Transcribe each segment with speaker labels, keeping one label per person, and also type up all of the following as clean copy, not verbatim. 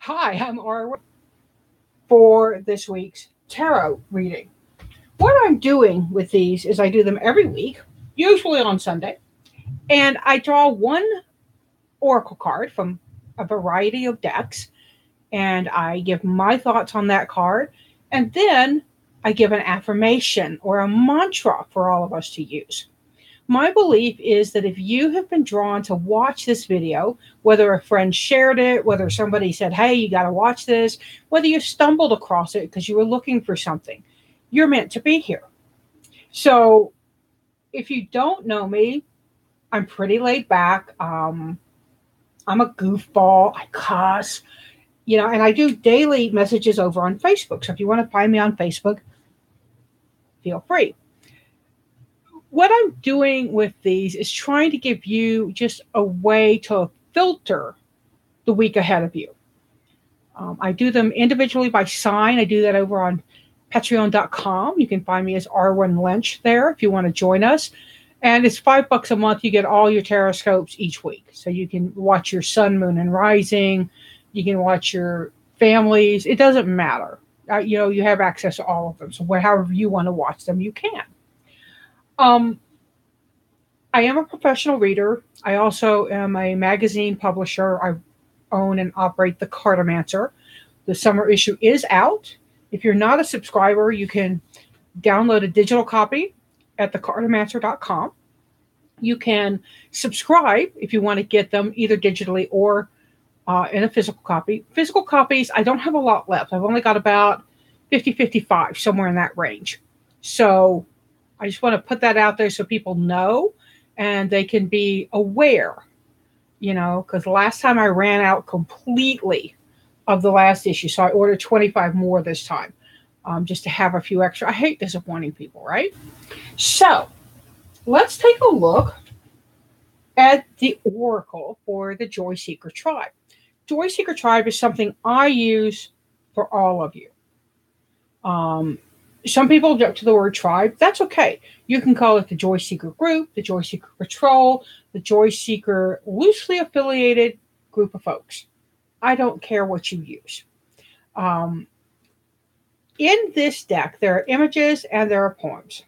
Speaker 1: Hi, I'm Arwen for this week's tarot reading. What I'm doing with these is I do them every week, usually on Sunday, and I draw one oracle card from a variety of decks, and I give my thoughts on that card, and then I give an affirmation or a mantra for all of us to use. My belief is that if you have been drawn to watch this video, whether a friend shared it, whether somebody said, hey, you got to watch this, whether you stumbled across it because you were looking for something, you're meant to be here. So if you don't know me, I'm pretty laid back. I'm a goofball. I cuss, and I do daily messages over on Facebook. So if you want to find me on Facebook, feel free. What I'm doing with these is trying to give you just a way to filter the week ahead of you. I do them individually by sign. I do that over on patreon.com. You can find me as Arwen Lynch there if you want to join us. And it's $5 a month. You get all your Tarotscopes each week. So you can watch your sun, moon, and rising. You can watch your families. It doesn't matter. You have access to all of them. So however you want to watch them, you can. I am a professional reader. I also am a magazine publisher. I own and operate the Cartomancer. The summer issue is out. If you're not a subscriber, you can download a digital copy at thecartomancer.com. You can subscribe if you want to get them either digitally or in a physical copy. Physical copies, I don't have a lot left. I've only got about 55, somewhere in that range. So I just want to put that out there so people know and they can be aware, because last time I ran out completely of the last issue. So I ordered 25 more this time just to have a few extra. I hate disappointing people, right? So let's take a look at the oracle for the Joy Seeker tribe. Joy Seeker tribe is something I use for all of you. Some people object to the word tribe. That's okay. You can call it the Joy Seeker group, the Joy Seeker patrol, the Joy Seeker loosely affiliated group of folks. I don't care what you use. In this deck, there are images and there are poems.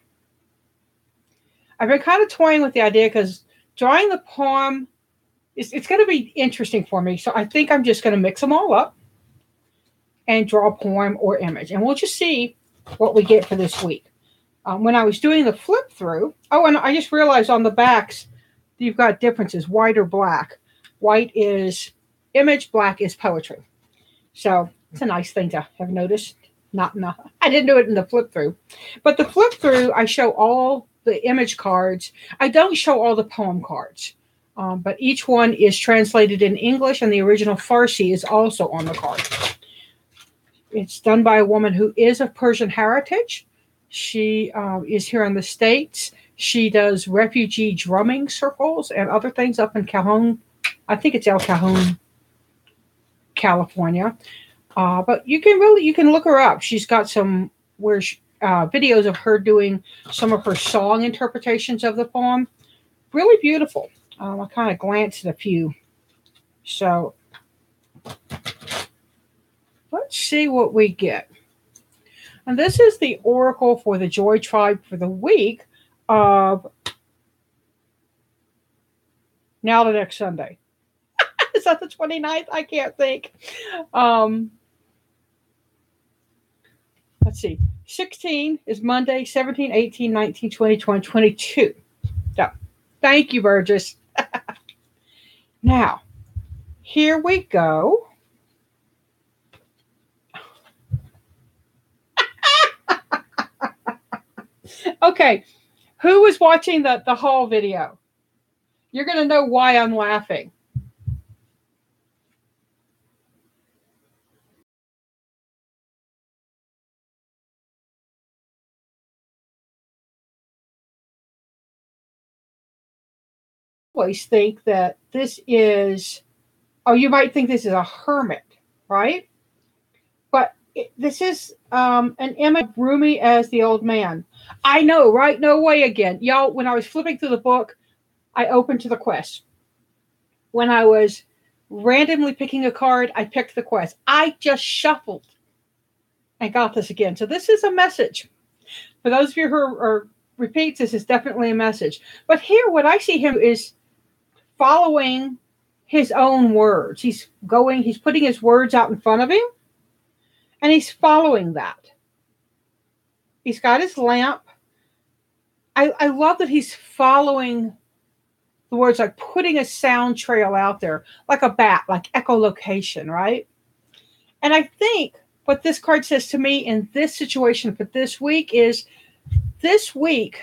Speaker 1: I've been kind of toying with the idea because drawing the poem, it's going to be interesting for me. So I think I'm just going to mix them all up and draw a poem or image. And we'll just see what we get for this week. When I was doing the flip through, and I just realized on the backs, you've got differences, white or black. White is image, black is poetry. So it's a nice thing to have noticed. I didn't do it in the flip through. But the flip through, I show all the image cards. I don't show all the poem cards. But each one is translated in English, and the original Farsi is also on the card. It's done by a woman who is of Persian heritage. She is here in the States. She does refugee drumming circles and other things up in Cajon. I think it's El Cajon, California. But you can look her up. She's got some videos of her doing some of her song interpretations of the poem. Really beautiful. I kind of glanced at a few. So let's see what we get. And this is the oracle for the Joy Tribe for the week of now the next Sunday. Is that the 29th? I can't think. Let's see. 16 is Monday, 17, 18, 19, 20, 21, 22. So, thank you, Burgess. Now, here we go. Okay, who was watching the haul video? You're going to know why I'm laughing. Always think that this is, you might think this is a hermit, right? But this is an image of Rumi as the old man. I know, right? No way again. Y'all, when I was flipping through the book, I opened to the quest. When I was randomly picking a card, I picked the quest. I just shuffled and got this again. So this is a message. For those of you who are repeats, this is definitely a message. But here, what I see him is following his own words. He's putting his words out in front of him, and he's following that. He's got his lamp. I love that he's following the words, like putting a sound trail out there, like a bat, like echolocation, right? And I think what this card says to me in this situation for this week is, this week,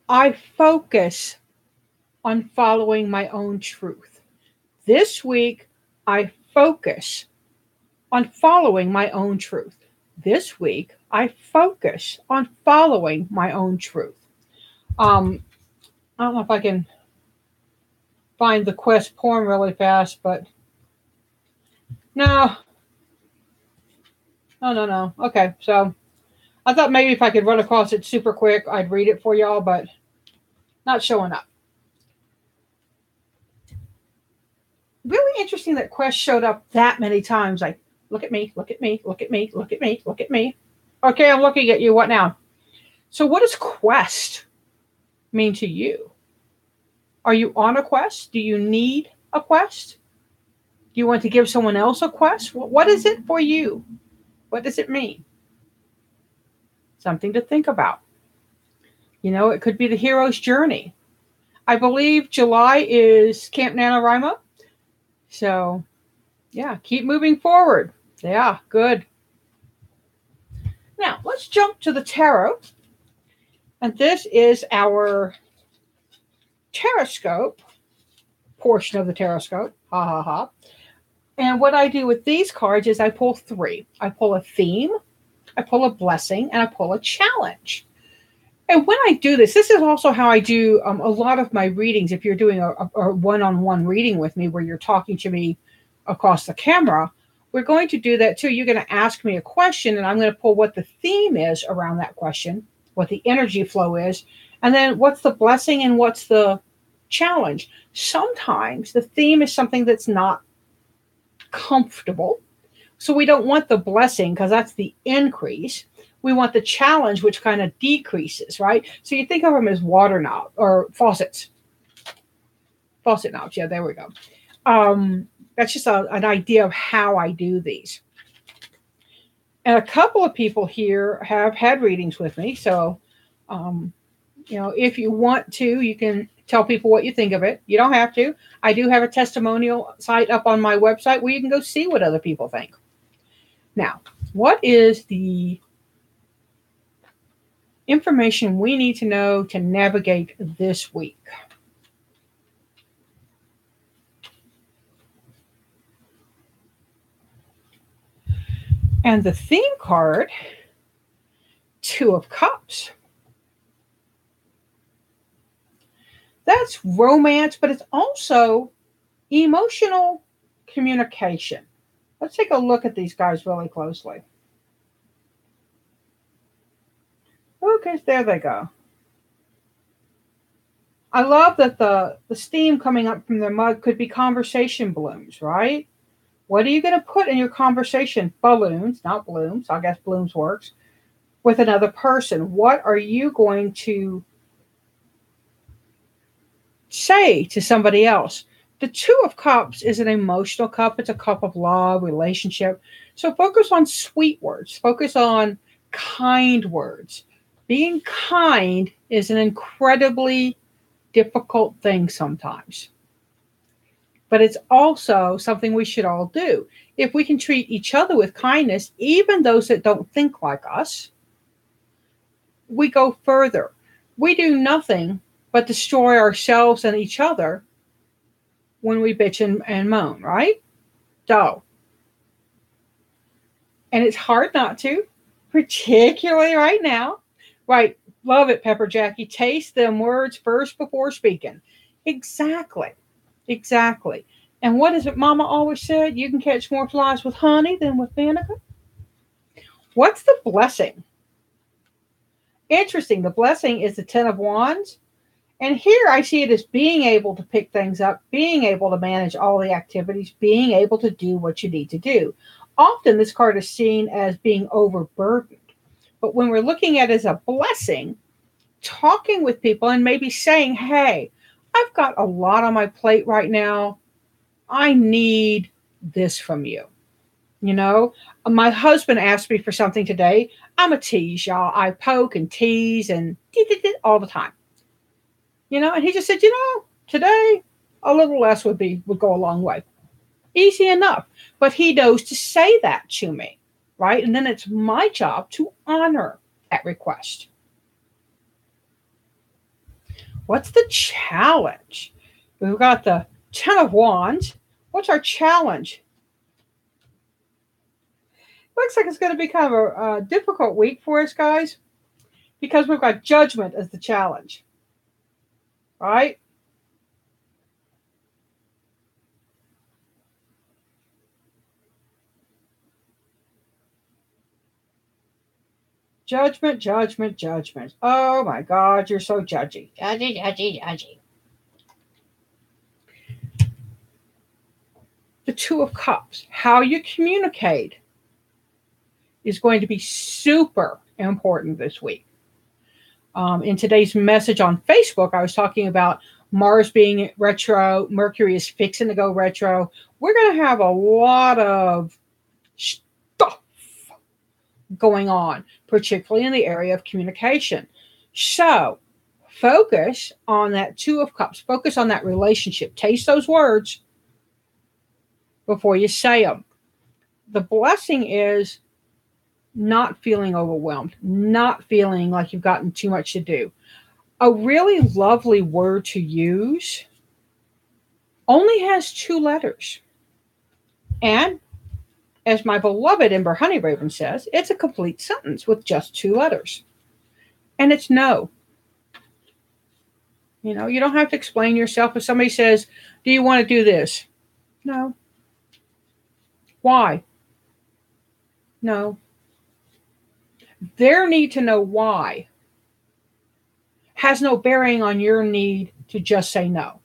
Speaker 1: I focus on following my own truth. This week, I focus on following my own truth. This week, I focus on following my own truth. I don't know if I can find the quest poem really fast, but no. Okay, so I thought maybe if I could run across it super quick, I'd read it for y'all, but not showing up. Really interesting that quest showed up that many times. Like, look at me, look at me, look at me, look at me, look at me. Okay, I'm looking at you. What now? So what does quest mean to you? Are you on a quest? Do you need a quest? Do you want to give someone else a quest? What is it for you? What does it mean? Something to think about. You know, it could be the hero's journey. I believe July is Camp NaNoWriMo. So, yeah, keep moving forward. Yeah, good. Now, let's jump to the tarot. And this is our Tarotscope portion of the Tarotscope. Ha, ha, ha. And what I do with these cards is I pull 3. I pull a theme, I pull a blessing, and I pull a challenge. And when I do this is also how I do a lot of my readings. If you're doing a one-on-one reading with me where you're talking to me across the camera, we're going to do that too. You're going to ask me a question, and I'm going to pull what the theme is around that question, what the energy flow is, and then what's the blessing and what's the challenge. Sometimes the theme is something that's not comfortable. So we don't want the blessing because that's the increase. We want the challenge, which kind of decreases, right? So you think of them as water knobs or faucets. Faucet knobs. Yeah, there we go. That's just an idea of how I do these. And a couple of people here have had readings with me. So, you know, if you want to, you can tell people what you think of it. You don't have to. I do have a testimonial site up on my website where you can go see what other people think. Now, what is the information we need to know to navigate this week? And the theme card, 2 of Cups. That's romance, but it's also emotional communication. Let's take a look at these guys really closely. Okay, there they go. I love that the steam coming up from their mug could be conversation balloons, right? What are you going to put in your conversation? Balloons, not blooms. I guess blooms works. With another person. What are you going to say to somebody else? The 2 of Cups is an emotional cup. It's a cup of love, relationship. So focus on sweet words. Focus on kind words. Being kind is an incredibly difficult thing sometimes. But it's also something we should all do. If we can treat each other with kindness, even those that don't think like us, we go further. We do nothing but destroy ourselves and each other when we bitch and moan, right? So, and it's hard not to, particularly right now. Right, love it, Pepper Jackie. Taste them words first before speaking. Exactly. And what is it Mama always said? You can catch more flies with honey than with vinegar. What's the blessing? Interesting. The blessing is the 10 of Wands. And here I see it as being able to pick things up, being able to manage all the activities, being able to do what you need to do. Often this card is seen as being overburdened. But when we're looking at it as a blessing, talking with people and maybe saying, hey, I've got a lot on my plate right now. I need this from you. You know, my husband asked me for something today. I'm a tease, y'all. I poke and tease and all the time. You know, and he just said, today a little less would go a long way. Easy enough. But he knows to say that to me, right? And then it's my job to honor that request. What's the challenge? We've got the 10 of Wands. What's our challenge? Looks like it's going to be kind of a difficult week for us, guys, because we've got Judgment as the challenge, right? Judgment, judgment, judgment. Oh my God, you're so judgy. Judgy, judgy, judgy. The Two of Cups. How you communicate is going to be super important this week. In today's message on Facebook, I was talking about Mars being retro. Mercury is fixing to go retro. We're going to have a lot of stuff going on, particularly in the area of communication. So focus on that Two of Cups. Focus on that relationship. Taste those words before you say them. The blessing is not feeling overwhelmed, not feeling like you've gotten too much to do. A really lovely word to use only has 2 letters. And as my beloved Ember Honeyraven says, it's a complete sentence with just 2 letters. And it's no. You know, you don't have to explain yourself. If somebody says, do you want to do this? No. Why? No. Their need to know why has no bearing on your need to just say no.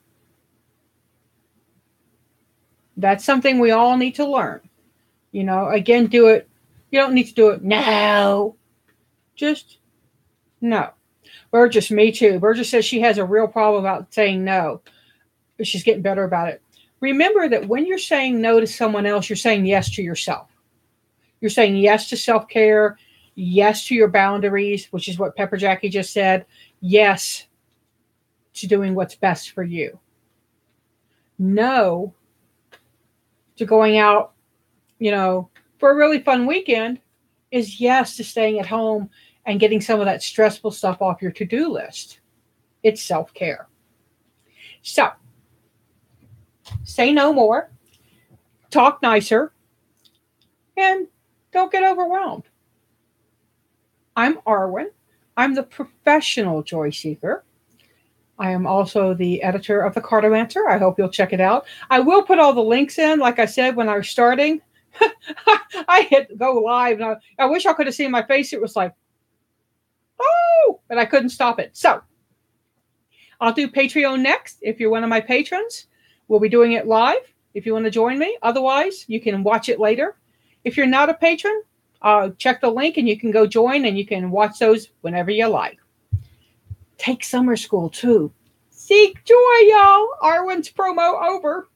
Speaker 1: That's something we all need to learn. You know, again, do it. You don't need to do it now. Just no. Burgess, me too. Burgess says she has a real problem about saying no, but she's getting better about it. Remember that when you're saying no to someone else, you're saying yes to yourself. You're saying yes to self-care, yes to your boundaries, which is what Pepper Jackie just said. Yes to doing what's best for you. No to going out, you know, for a really fun weekend is yes to staying at home and getting some of that stressful stuff off your to-do list. It's self-care. So, say no more, talk nicer, and don't get overwhelmed. I'm Arwen. I'm the professional joy seeker. I am also the editor of the Cartomancer. I hope you'll check it out. I will put all the links in, like I said, when I was starting. I hit go live, and I wish I could have seen my face. It was like, oh, but I couldn't stop it. So I'll do Patreon next. If you're one of my patrons, we'll be doing it live if you want to join me. Otherwise, you can watch it later. If you're not a patron, check the link and you can go join and you can watch those whenever you like. Take summer school too. Seek joy, y'all. Arwen's promo over.